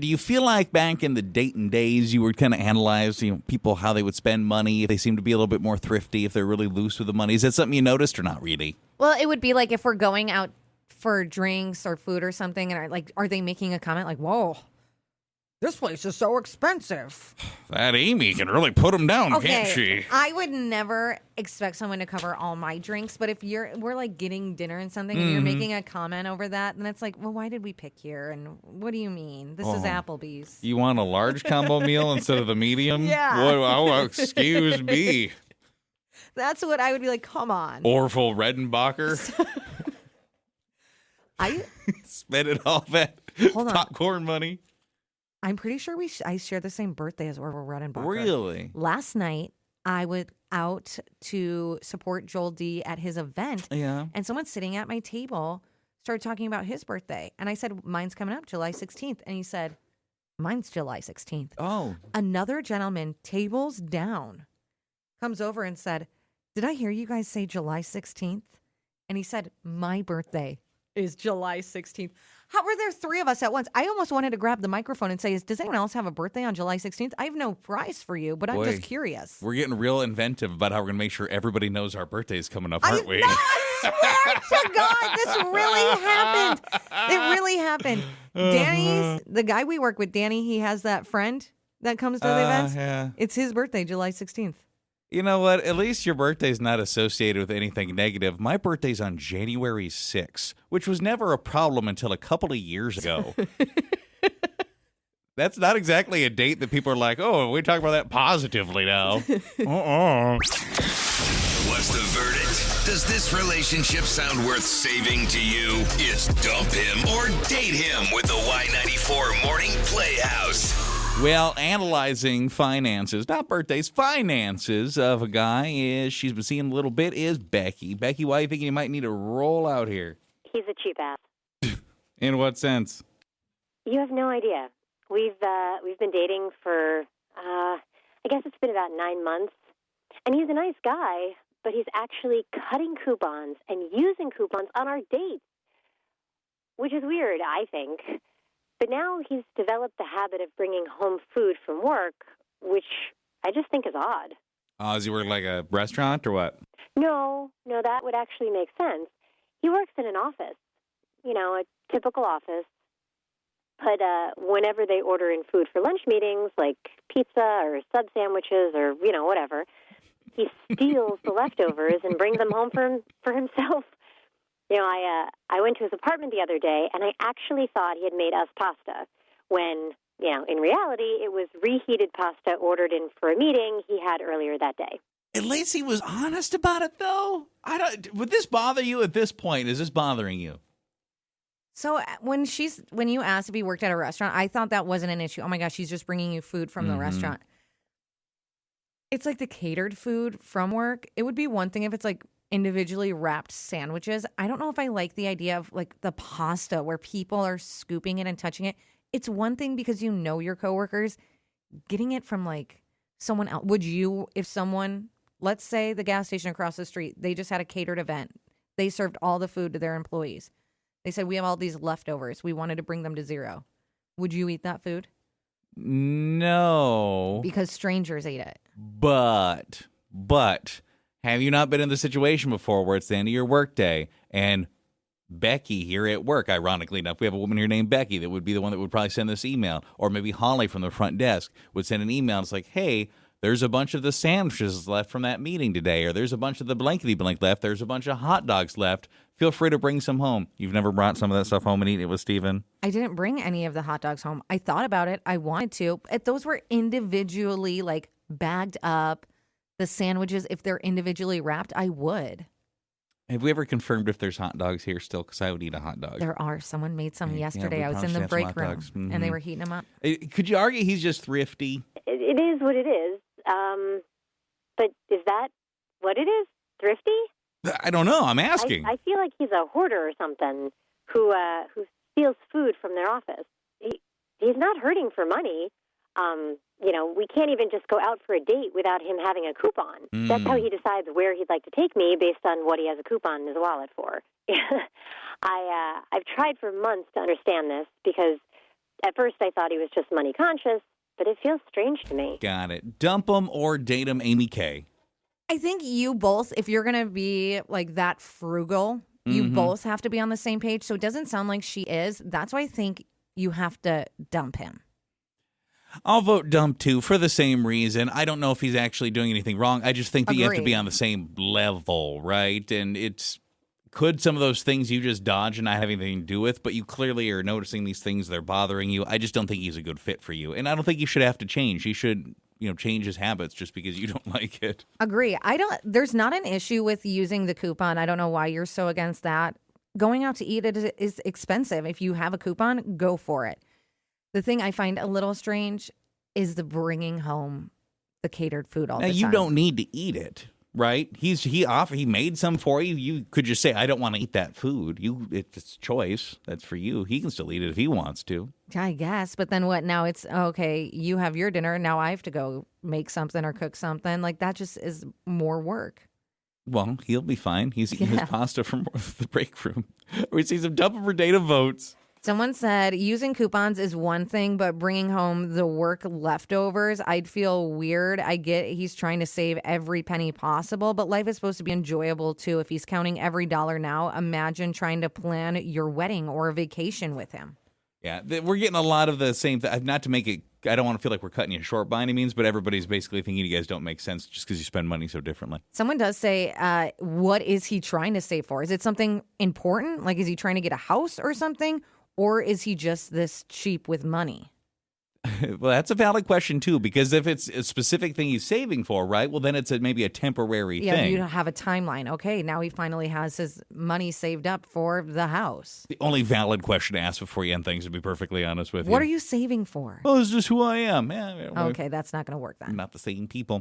Do you feel like back in the Dayton days, you would kind of analyze, people, how they would spend money, if they seem to be a little bit more thrifty, if they're really loose with the money? Is that something you noticed or not really? Well, it would be like if we're going out for drinks or food or something, and are they making a comment like, whoa, this place is so expensive? That Amy can really put them down, can't she? I would never expect someone to cover all my drinks, but if we're like getting dinner and something and you're making a comment over that, then it's like, well, why did we pick here? And what do you mean? This is Applebee's. You want a large combo meal instead of the medium? Yeah. Excuse me. That's what I would be like, come on. Orville Redenbacher. Spending all that popcorn money. I'm pretty sure I share the same birthday as Orville Redenbacher. Really? Last night, I went out to support Joel D at his event. Yeah. And someone sitting at my table started talking about his birthday. And I said, mine's coming up July 16th. And he said, mine's July 16th. Oh. Another gentleman, tables down, comes over and said, did I hear you guys say July 16th? And he said, my birthday is July 16th. How were there three of us at once? I almost wanted to grab the microphone and say, does anyone else have a birthday on July 16th? I have no prize for you, but I'm just curious. We're getting real inventive about how we're going to make sure everybody knows our birthday's coming up, aren't we? No, I swear to God, this really happened. It really happened. Danny's, the guy we work with, Danny, he has that friend that comes to the events. Yeah. It's his birthday, July 16th. You know what? At least your birthday's not associated with anything negative. My birthday's on January 6th, which was never a problem until a couple of years ago. That's not exactly a date that people are like, oh, we talk about that positively now. What's the verdict? Does this relationship sound worth saving to you? It's dump him or date him with the Y94 Morning Playhouse. Well, analyzing finances, not birthdays, finances of a guy she's been seeing a little bit is Becky. Becky, why do you think you might need to roll out here? He's a cheap ass. In what sense? You have no idea. We've been dating for, I guess it's been about 9 months. And he's a nice guy, but he's actually cutting coupons and using coupons on our dates, which is weird, I think. But now he's developed the habit of bringing home food from work, which I just think is odd. Does he work like a restaurant or what? No, that would actually make sense. He works in an office, a typical office. But whenever they order in food for lunch meetings, like pizza or sub sandwiches or, whatever, he steals the leftovers and brings them home for himself. I went to his apartment the other day, and I actually thought he had made us pasta when, in reality, it was reheated pasta ordered in for a meeting he had earlier that day. At least he was honest about it, though. Would this bother you at this point? Is this bothering you? So when you asked if he worked at a restaurant, I thought that wasn't an issue. Oh my gosh, she's just bringing you food from the restaurant. It's like the catered food from work. It would be one thing if it's like individually wrapped sandwiches. I don't know if I like the idea of like the pasta where people are scooping it and touching it. It's one thing because you know your coworkers. Getting it from like someone else. Would you, if someone, let's say the gas station across the street, they just had a catered event. They served all the food to their employees. They said, we have all these leftovers. We wanted to bring them to zero. Would you eat that food? No. Because strangers ate it. But have you not been in the situation before where it's the end of your workday and Becky here at work, ironically enough, we have a woman here named Becky that would be the one that would probably send this email, or maybe Holly from the front desk would send an email. It's like, hey, there's a bunch of the sandwiches left from that meeting today, or there's a bunch of the blankety blank left. There's a bunch of hot dogs left. Feel free to bring some home. You've never brought some of that stuff home and eaten it with Steven? I didn't bring any of the hot dogs home. I thought about it. I wanted to. Those were individually like bagged up. The sandwiches, if they're individually wrapped, I would. Have we ever confirmed if there's hot dogs here still? Because I would eat a hot dog. There are. Someone made some yesterday. we I was probably in the should have some break hot room, dogs. and they were heating them up. Could you argue he's just thrifty? It is what it is. But is that what it is? Thrifty? I don't know. I'm asking. I feel like he's a hoarder or something who steals food from their office. He's not hurting for money. We can't even just go out for a date without him having a coupon. That's how he decides where he'd like to take me based on what he has a coupon in his wallet for. I've tried for months to understand this because, At first, I thought he was just money conscious, but it feels strange to me. Got it. Dump him or date him, Amy K. I think you both, if you're going to be like that frugal, you both have to be on the same page. So it doesn't sound like she is. That's why I think you have to dump him. I'll vote dump too for the same reason. I don't know if he's actually doing anything wrong. I just think that you have to be Agreed. on the same level, right? And could some of those things you just dodge and not have anything to do with, but you clearly are noticing these things, they're bothering you. I just don't think he's a good fit for you. And I don't think you should have to change. He should, change his habits just because you don't like it. Agree. There's not an issue with using the coupon. I don't know why you're so against that. Going out to eat is expensive. If you have a coupon, go for it. The thing I find a little strange is the bringing home the catered food all the time. Now, you don't need to eat it, right? He made some for you. You could just say, I don't want to eat that food. It's choice. That's for you. He can still eat it if he wants to. I guess. But then what? Now it's, okay, you have your dinner. Now I have to go make something or cook something. Like, that just is more work. Well, he'll be fine. He's eating his pasta from the break room. We see some dump or data votes. Someone said using coupons is one thing, but bringing home the work leftovers, I'd feel weird. I get he's trying to save every penny possible, but life is supposed to be enjoyable too. If he's counting every dollar now, imagine trying to plan your wedding or a vacation with him. Yeah, we're getting a lot of the same thing. Not to make it, I don't want to feel like we're cutting you short by any means, but everybody's basically thinking you guys don't make sense just because you spend money so differently. Someone does say, what is he trying to save for? Is it something important? Like, is he trying to get a house or something? Or is he just this cheap with money? Well, that's a valid question, too, because if it's a specific thing he's saving for, right, well, then it's maybe a temporary Yeah, thing. you have a timeline. Okay, now he finally has his money saved up for the house. The only valid question to ask before you end things, to be perfectly honest with you. What are you saving for? Oh, it's just who I am. Yeah, Okay, that's not going to work then. not the same people.